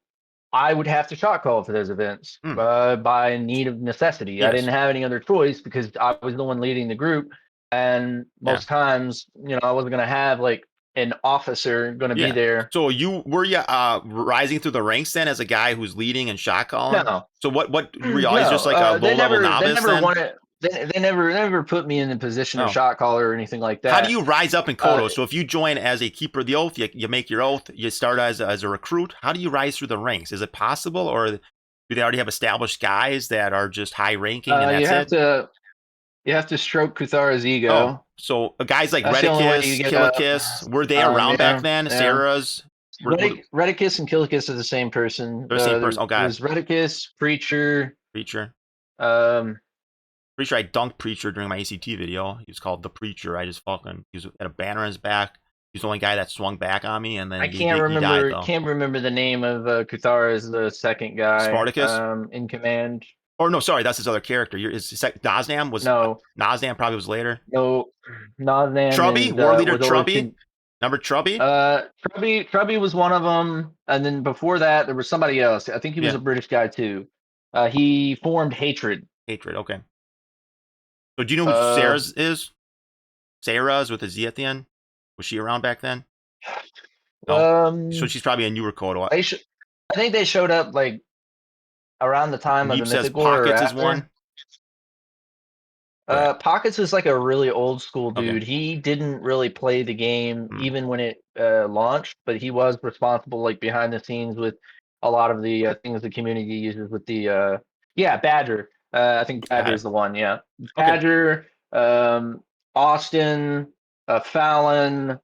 I would have to shot call for those events Mm. by need of necessity. I Yes. didn't have any other choice because I was the one leading the group, and Yeah. most times, I wasn't going to have like an officer going to be Yeah. there. So you were you rising through the ranks then as a guy who's leading and shot calling? No, So what were you always no, just like a low level they novice never then? wanted. They never put me in the position of Oh. shot caller or anything like How do that. you rise up in Uh, Koto? So if you join as a keeper of the oath, you make your oath, you start as a recruit. How do you rise through the ranks? Is it possible, or do they already have established guys that are just high ranking and you that's have it? to you have to stroke Kuthara's Oh, ego. so guys like That's the only way you Redicus, get up. Killicus, were they around back Yeah, then? yeah. Sarah's were Redicus and Killicus are the same person. they're the same person? Oh God, There's Redicus, Preacher. Preacher. Um, Pretty sure I dunked Preacher during my ACT video. He was called the Preacher. I just fucking he was had a banner on his back. He's the only guy that swung back on me, and I then can't he died remember though. can't remember the name of Kuthara as the second guy Spartacus. in command. Or no, sorry, that's his other character. Nosnam was No, Nosnam probably was later. no, Naznam Trubby, is war leader was always Trubby. Remember Trubby? Trubby was one of them, and then before that there was somebody else. I think he was Yeah, a British guy too. He formed Hatred. hatred. Okay. So do you know who Uh, Sarah's is? Sarah's with a Z at the end. Was she around back then? No. So um, she's probably a newer Koto. they sh- I think they showed up like around the time of the Neep says Mythic War or Pockets is after. one. Go ahead. Pockets is like a really old school Okay. dude. He didn't really play the game Hmm. even when it launched, but he was responsible like behind the scenes with a lot of the things the community uses with the yeah, Badger. I think Got Badger it. is the one. Yeah, Okay. Badger, Austin, Fallon,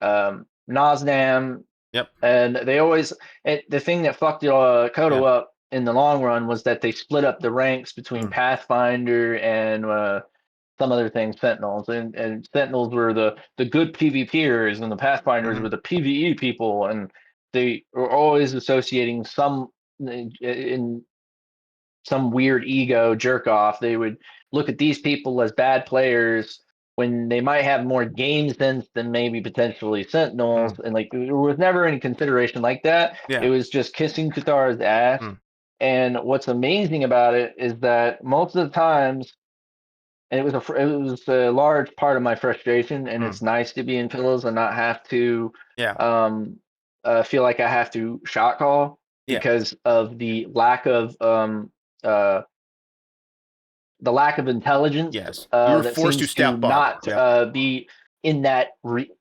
Nosnam, Yep. and they always the thing that fucked Yeah. Koto up in the long run was that they split up the ranks between Hmm. Pathfinder and some other things Sentinels, and Sentinels were the good PvPers, and the Pathfinders Hmm. were the PvE people, and they were always associating some in some weird ego jerk off. They would look at these people as bad players when they might have more game sense than maybe potentially Sentinels. Mm. And like there was never any consideration like that. It Yeah. was just kissing Katara's ass. Mm. And what's amazing about it is that most of the times, and it was a large part of my frustration. And Mm. it's nice to be in pillows and not have to Yeah. um, feel like I have to shot call Yeah. because of uh, the lack of intelligence Yes. You were that forced to seems to step up. not Yep. be in that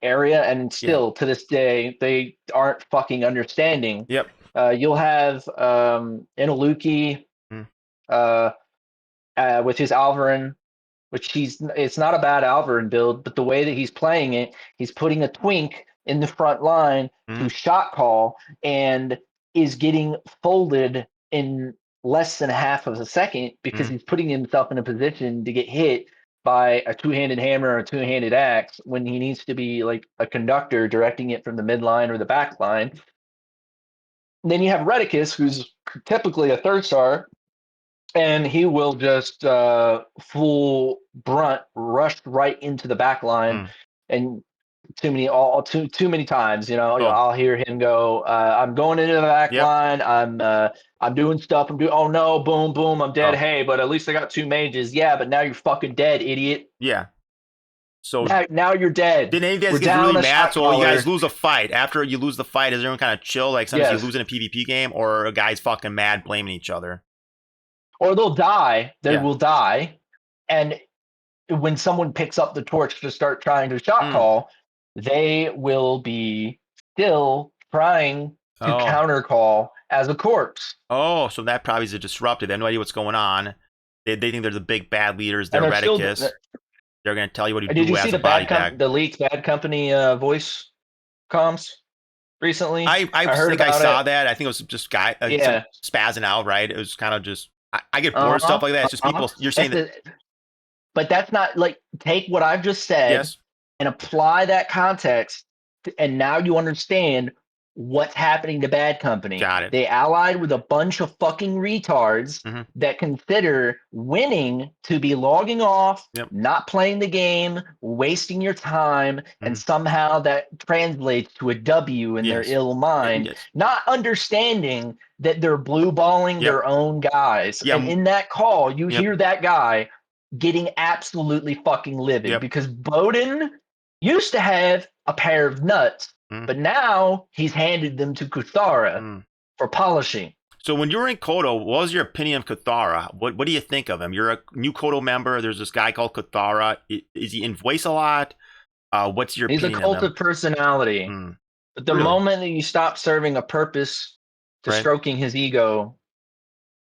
area, and Yeah. still to this day they aren't fucking understanding. Yep. You'll have Inaluki Mm. uh, with his Alvarin, which it's not a bad Alvarin build, but the way that he's playing it, he's putting a twink in the front line to Mm. shot call and is getting folded in less than half of a second because Mm. he's putting himself in a position to get hit by a two-handed hammer or a two-handed axe when he needs to be like a conductor directing it from the midline or the back line. Then you have Redicus, who's typically a third star, and he will just full brunt rush right into the back line, Mm. and too many times, Oh. I'll hear him go, I'm going into the back Yep. line, I'm doing stuff, oh no, boom boom, I'm dead. Oh. Hey, but at least I got two mages. Yeah, but now you're fucking dead, idiot. Yeah. So Now you're dead. did any of you We're guys get really down a mad? shot So you guys caller. lose a fight. After you lose the fight, is everyone kind of chill? Like sometimes you Yes. lose in a PvP game, or a guy's fucking mad blaming each other. Or they'll die. They Yeah. will die. And when someone picks up the torch to start trying to shot Mm. call, they will be still trying to Oh. counter call as a corpse. Oh. So that probably is a disruptive. They have no idea what's going on. They think they're the big bad leaders. And They're they're still. Redicus. They're gonna tell you what to Did do you see as a body bag. the leaked Bad Company voice comms recently? I I heard think I about saw it. that. I think it was just some Yeah. spazzing out, right? It was kind of just I get bored Uh of stuff huh. like that. It's just Uh huh. people. You're saying that But that's not like, take what I've just said yes, and apply that context, and now you understand what's happening to Bad Company. got it. They allied with a bunch of fucking retards Hmm. that consider winning to be logging off, Yep. not playing the game, wasting your time, and Hmm. somehow that translates to a W in their Yes. ill mind, Yes. not understanding that they're blue balling Yep. their own guys. Yeah. And in that call, you Yep. hear that guy getting absolutely fucking livid Yep. because Bowden used to have a pair of nuts, Mm. but now he's handed them to Kuthara Mm. for polishing. So when you were in Koto, what was your opinion of Kothara? What do you think of him? You're a new Koto member. There's this guy called Kothara. Is he in voice a lot? What's your He's a opinion of cult him? of personality. Mm. But the Really? moment that you stop serving a purpose to Right. stroking his ego,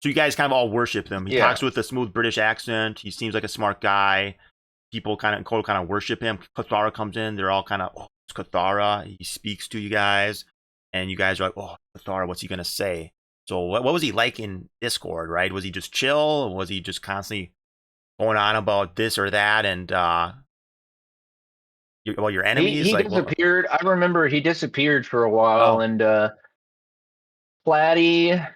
So you guys kind of all worship him. He yeah, talks with a smooth British accent. He seems like a smart guy. People kind of in Koto kind of worship him. Kothara comes in. They're all kind of, oh, it's Kothara. He speaks to you guys, and you guys are like, oh, Kothara, what's he gonna say? So what was he like in Discord? Right? Was he just chill? Was he just constantly going on about this or that and your enemies? he Like, what? disappeared. I remember he disappeared for a while, Oh. and Platty,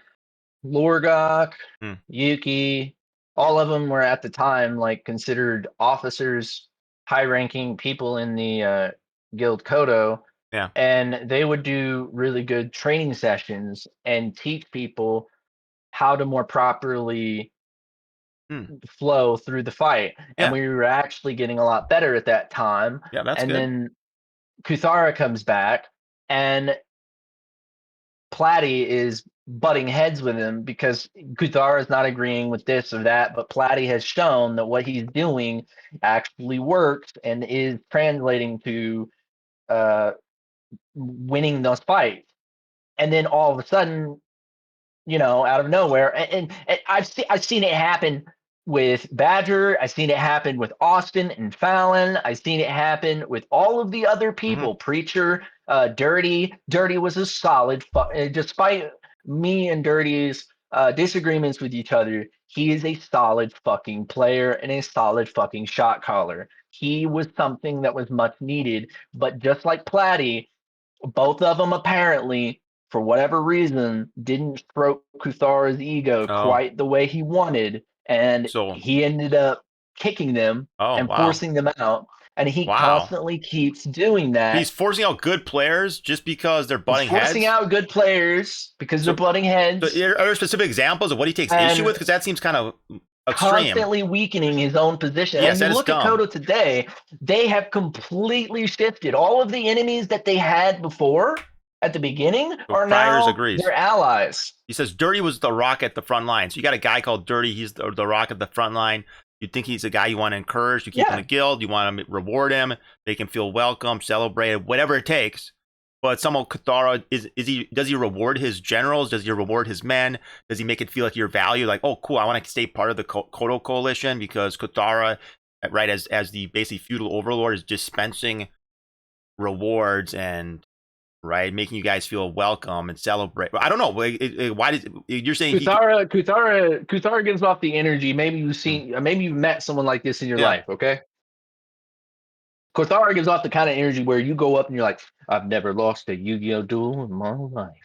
Lorgok, Hmm. Yuki, all of them were at the time like considered officers, high-ranking people in the guild Koto, Yeah. and they would do really good training sessions and teach people how to more properly Hmm. flow through the fight. And Yeah. we were actually getting a lot better at that time. Yeah. That's And good. then Kuthara comes back, and Platty is butting heads with him because Kuthara is not agreeing with this or that, but Platty has shown that what he's doing actually works and is translating to uh, winning those fights. And then all of a sudden, out of nowhere, and I've seen it happen with Badger. I've seen it happen with Austin and Fallon. I've seen it happen with all of the other Hmm. people. Preacher, Dirty was a solid, despite me and Dirty's disagreements with each other, he is a solid fucking player and a solid fucking shot caller. He was something that was much needed, but just like Platty, both of them apparently, for whatever reason, didn't stroke Kuthara's ego Oh, quite the way he wanted, and so he ended up kicking them oh and wow, forcing them out. And he wow. constantly keeps doing He's that. forcing out good players just because they're He's butting forcing heads. out good players because they're So, butting so heads are there specific examples of what he takes issue with? and Because that seems kind of extreme. constantly weakening his own position. Yes, And you that is look at dumb. Koto today, they have completely shifted. All of the enemies that they had before at the beginning So are Friars now agrees. their allies. He says Dirty was the rock at the front line. So you got a guy called Dirty. He's the rock at the front line. You think he's a guy you want to encourage to keep in the Yeah, guild. You want to reward him, make him feel welcome, celebrated, whatever it takes. But somehow Katara is he does he reward his generals? Does he reward his men? Does he make it feel like you're valued? Like, oh, cool, I want to stay part of the Koto coalition because Katara, right, as the basically feudal overlord, is dispensing rewards and right, making you guys feel welcome and celebrate. I don't know. Why did you're saying he? Kuthara gives off the energy. Maybe you've Hmm, seen, maybe you've met someone like this in your yeah, life. Okay, Kuthara gives off the kind of energy where you go up and you're like, I've never lost a Yu-Gi-Oh duel in my life.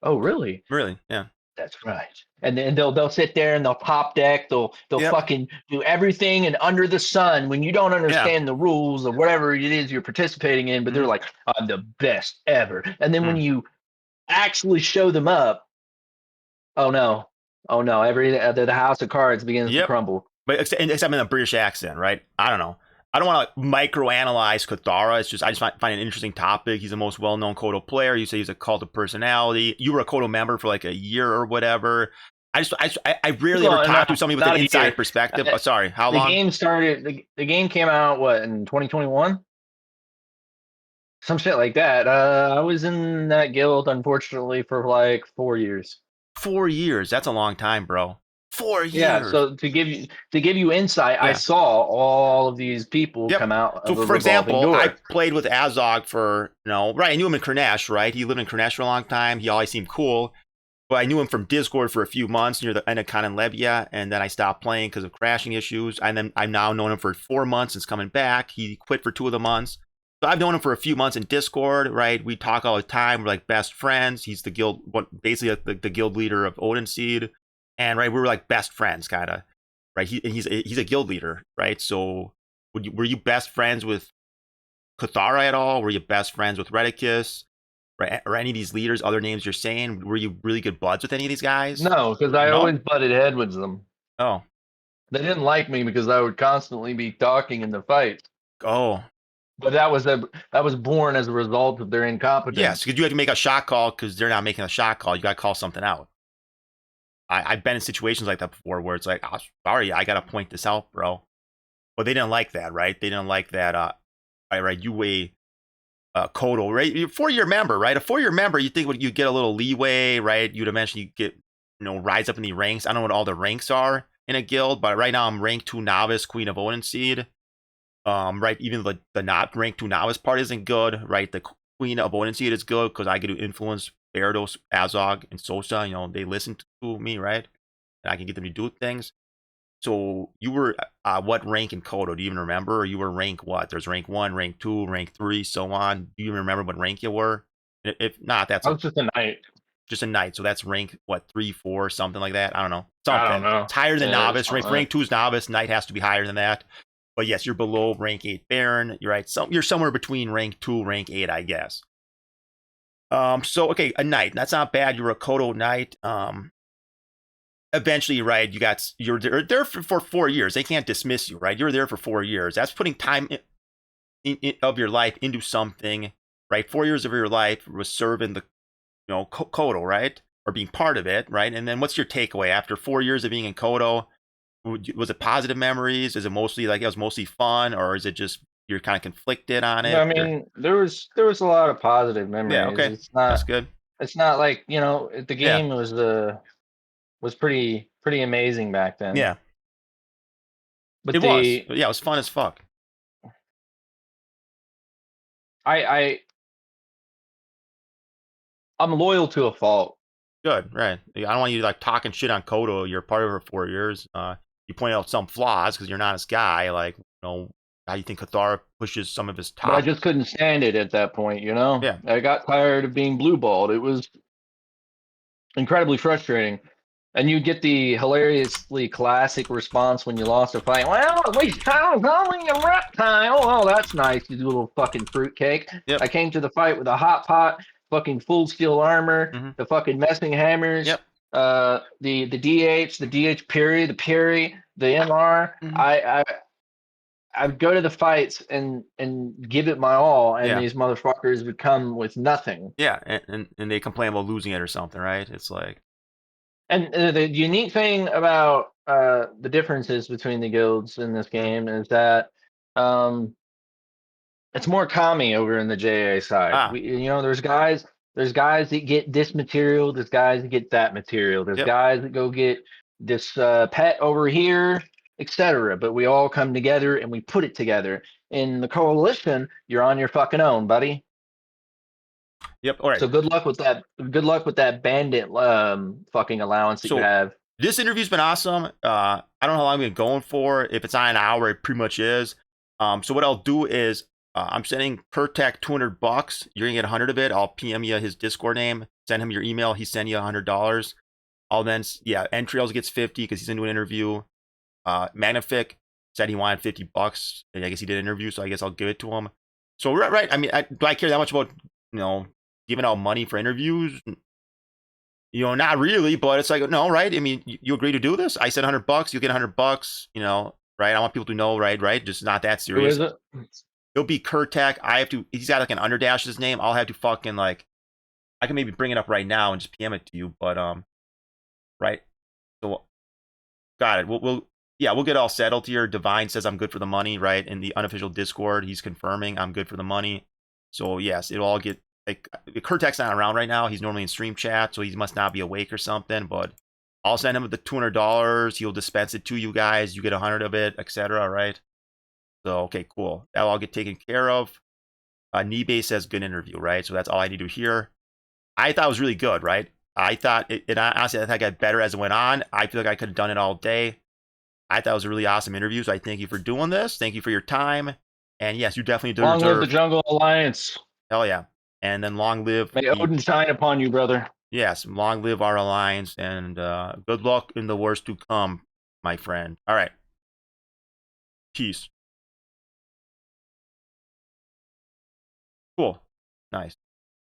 Oh, really? really, yeah, That's right. And then they'll sit there and they'll top deck. They'll yep, fucking do everything and under the sun when you don't yeah, understand the rules of whatever it is you're participating in. But they're mm, like, I'm the best ever. And then when mm, you actually show them up, oh no, oh no, the house of cards begins to yep. crumble. But except in a British accent, right? I don't know. I don't want to microanalyze Kothara. It's just I just find it an interesting topic. He's the most well-known Koto player. You say he's a cult of personality. You were a Koto member for like a year or whatever. I rarely ever Well, talk to somebody with an not a inside year. perspective. Uh, Oh, sorry, how The long? game started. The game came out what in 2021, some shit like that. I was in that guild unfortunately for like 4 years. 4 years. That's a long time, bro. Four Yeah, years. so to give you insight, I Yeah. saw all of these people Yep. come out So, of a for revolving example, I door. played with Azog for, right, I knew him in Kernesh, right? He lived in Kernesh for a long time. He always seemed cool. But I knew him from Discord for a few months near the end of Khan Lebia, and then I stopped playing because of crashing issues. And then I've now known him for 4 months since coming back. He quit for 2 of the months. So I've known him for a few months in Discord, right? We talk all the time. We're like best friends. He's the guild, basically the guild leader of Odin Seed. And right, we were like best friends, kind of, right? He's a guild leader, right? So were you best friends with Cathara at all? Were you best friends with Redicus? Right? Or any of these leaders, other names you're saying? Were you really good buds with any of these guys? No, because I No? always butted head with them. Oh. They didn't like me because I would constantly be talking in the fight. Oh. But that was born as a result of their Yes, incompetence. because you have to make a shot call because they're not making a shot call. You got to call something out. I've been in situations like that before where it's like, oh, sorry, I got to point this out, bro. But they didn't like that, right? They didn't like that. Right, you weigh Koto, right? You're a 4-year member, right? A 4-year member, you think you get a little leeway, right? You'd eventually get, rise up in the ranks. I don't know what all the ranks are in a guild, but right now I'm rank 2 novice, Queen of Odin Seed. Right, even the not rank 2 novice part isn't good, right? The Queen of Odin Seed is good because I get to influence Gyarados, Azog, and Sosa. They listen to me, right? And I can get them to do things. So you were what rank in Koto? Do you even remember? Or you were rank what? There's rank 1, rank 2, rank 3, so on. Do you even remember what rank you were? If not, that's I was just a knight. just a knight. So that's rank what, 3, 4, something like that. I don't know, I don't something. know. It's higher than Yeah, it was novice. something Rank like rank 2 is novice. Knight has to be higher than that. But yes, you're below rank 8 Baron. You're right. You're somewhere between rank 2, rank 8, I guess. So okay, a knight. That's not bad. You're a Koto knight. Eventually, right? You're there for 4 years. They can't dismiss you, right? You're there for 4 years. That's putting time of your life into something, right? 4 years of your life was serving the Koto, right? Or being part of it, right? And then what's your takeaway after 4 years of being in Koto? Was it positive memories? Is it mostly like it was mostly fun, or is it just you're kind of conflicted on that. I it? Or mean, there was a lot of positive yeah, memories. okay, It's that's not good. it's not like, the Yeah, game was pretty amazing back then. yeah, But it was. the Yeah, it was fun as fuck. I I'm loyal to a fault. Good, right. I don't want you like talking shit on Koto. You're part of her 4 years. You point out some flaws because you're not his guy. Like, how you think Cathar pushes some of his But I top. just couldn't stand it at that point, you know? Yeah. I got tired of being blue balled. It was incredibly frustrating. And you get the hilariously classic response when you lost a fight. Well, at least I was only a reptile. Oh, that's nice. You do a little fucking fruitcake. Yep. I came to the fight with a hot pot, fucking full steel armor, Mm-hmm. the fucking messing hammers, Yep. the DH, the DH Piri, the Piri, the MR. Mm-hmm. I'd go to the fights and give it my all, and Yeah. these motherfuckers would come with nothing. Yeah. And they complain about losing it or something, right? It's like, And the unique thing about the differences between the guilds in this mm, game is that um, it's more commie over in the JA side. ah, There's guys that get this material, there's guys that get that material, there's yep. guys that go get this pet over here, etc. But we all come together and we put it together. In the coalition, you're on your fucking own, buddy. Yep. All right. So good luck with that. Good luck with that bandit fucking allowance that you So have. this interview's been awesome. I don't know how long I've been going for. If it's on an hour, it pretty much is. So what I'll do is I'm sending Kurtak $200. You're gonna get 100 of it. I'll PM you his Discord name. Send him your email. He send you $100. I'll then Entrails gets 50 because he's into an interview. Magnific said he wanted $50. I guess he did an interview, so I guess I'll give it to him. So right. I mean, do I care that much about giving out money for interviews? Not really, but it's like, no, right? I mean, you agree to do this? I said $100, you get $100, right? I want people to know, right? Just not that Who serious. is it? It'll be Kurtak. He's got like an underdash his name. I'll have to fucking like, I can maybe bring it up right now and just PM it to you, but, right? So, got it. We'll get all settled here. Divine says I'm good for the money, right? In the unofficial Discord, he's confirming I'm good for the money. So, yes, it'll all get, like, Kurtak's not around right now. He's normally in stream chat, so he must not be awake or something, but I'll send him the $200. He'll dispense it to you guys. You get 100 of it, etc. Right? So, okay, cool. That'll all get taken care of. Nibe says good interview, right? So that's all I need to hear. I thought it was really good, right? I thought honestly, I think I got better as it went on. I feel like I could have done it all day. I thought it was a really awesome interview. So I thank you for doing this. Thank you for your time. And yes, you definitely do Long live the deserve. Jungle Alliance. Hell yeah. And then long live May the Odin shine upon you, brother. yes, long live our alliance, and good luck in the worst to come, my friend. All right. Peace. Cool. Nice.